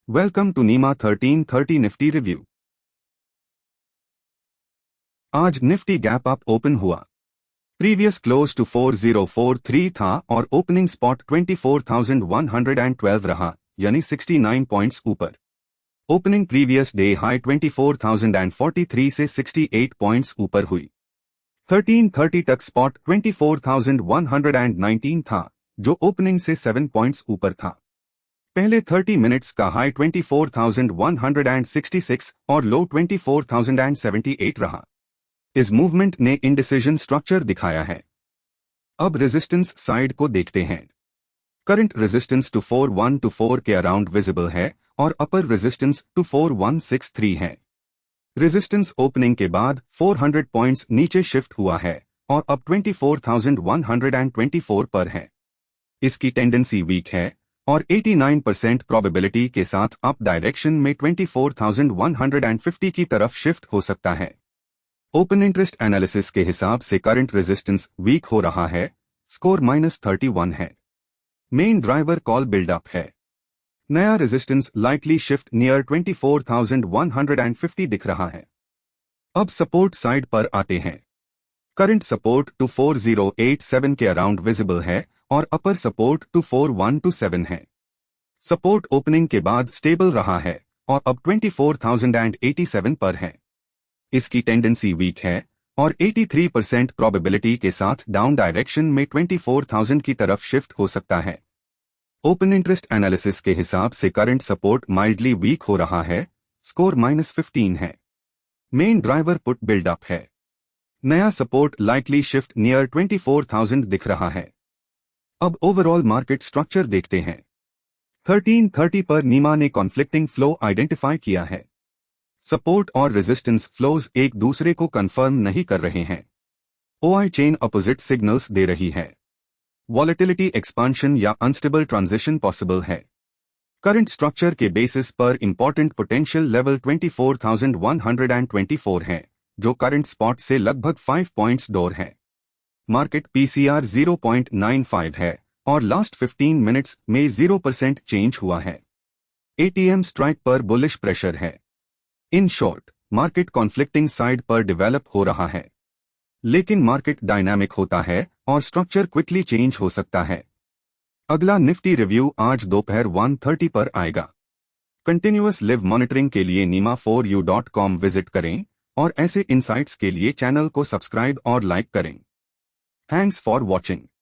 Welcome to नीमा 1330 Nifty review. आज Nifty gap up open हुआ। प्रीवियस क्लोज टू 4043 था और ओपनिंग स्पॉट 24,112 रहा, यानी 69 पॉइंट्स ऊपर। ओपनिंग प्रीवियस डे हाई 24,043 से 68 पॉइंट्स ऊपर हुई। 1330 तक स्पॉट 24,119 था, जो ओपनिंग से 7 पॉइंट्स ऊपर था। पहले 30 मिनट्स का हाई 24,166 और लो 24,078 रहा। इस मूवमेंट ने इंडिसिजन स्ट्रक्चर दिखाया है। अब रेजिस्टेंस साइड को देखते हैं। करंट रेजिस्टेंस 4124 के अराउंड विजिबल है और अपर रेजिस्टेंस 4163 है। रेजिस्टेंस ओपनिंग के बाद 400 पॉइंट्स नीचे शिफ्ट हुआ है और अब 24,124 पर है। इसकी टेंडेंसी वीक है और 89% प्रोबेबिलिटी के साथ अप डायरेक्शन में 24,150 की तरफ शिफ्ट हो सकता है। ओपन इंटरेस्ट एनालिसिस के हिसाब से करंट रेजिस्टेंस वीक हो रहा है, स्कोर -31 है। मेन ड्राइवर कॉल बिल्डअप है। नया रेजिस्टेंस लाइकली शिफ्ट नियर 24,150 दिख रहा है। अब सपोर्ट साइड पर आते हैं। करंट सपोर्ट 24,087 के अराउंड विजिबल है और अपर सपोर्ट 24,127 है। सपोर्ट ओपनिंग के बाद स्टेबल रहा है और अब 24,087 पर है। इसकी टेंडेंसी वीक है और 83% प्रोबेबिलिटी के साथ डाउन डायरेक्शन में 24,000 की तरफ शिफ्ट हो सकता है। ओपन इंटरेस्ट एनालिसिस के हिसाब से करंट सपोर्ट माइल्डली वीक हो रहा है, स्कोर -15 है। मेन ड्राइवर पुट बिल्डअप है। नया सपोर्ट लाइकली शिफ्ट नियर 24,000 दिख रहा है। अब ओवरऑल मार्केट स्ट्रक्चर देखते हैं। 1330 पर नीमा ने कॉन्फ्लिक्टिंग फ्लो आइडेंटिफाई किया है। सपोर्ट और रेजिस्टेंस फ्लोज एक दूसरे को कंफर्म नहीं कर रहे हैं। ओआई चेन अपोजिट सिग्नल्स दे रही है। वॉलेटिलिटी एक्सपांशन या अनस्टेबल ट्रांजिशन पॉसिबल है। करंट स्ट्रक्चर के बेसिस पर इंपॉर्टेंट पोटेंशियल लेवल 24,124 है, जो करंट स्पॉट से लगभग 5 पॉइंट्स डोर है। मार्केट पीसीआर 0.95 है और लास्ट 15 मिनट्स में 0% चेंज हुआ है। एटीएम स्ट्राइक पर बुलिश प्रेशर है। In short, market conflicting side पर डेवलप हो रहा है, लेकिन मार्केट डायनामिक होता है और स्ट्रक्चर क्विकली चेंज हो सकता है। अगला निफ्टी रिव्यू आज दोपहर 1:30 पर आएगा। कंटिन्यूअस लिव मॉनिटरिंग के लिए nima4u.com विजिट करें और ऐसे इंसाइट्स के लिए चैनल को सब्सक्राइब और लाइक करें। Thanks for watching.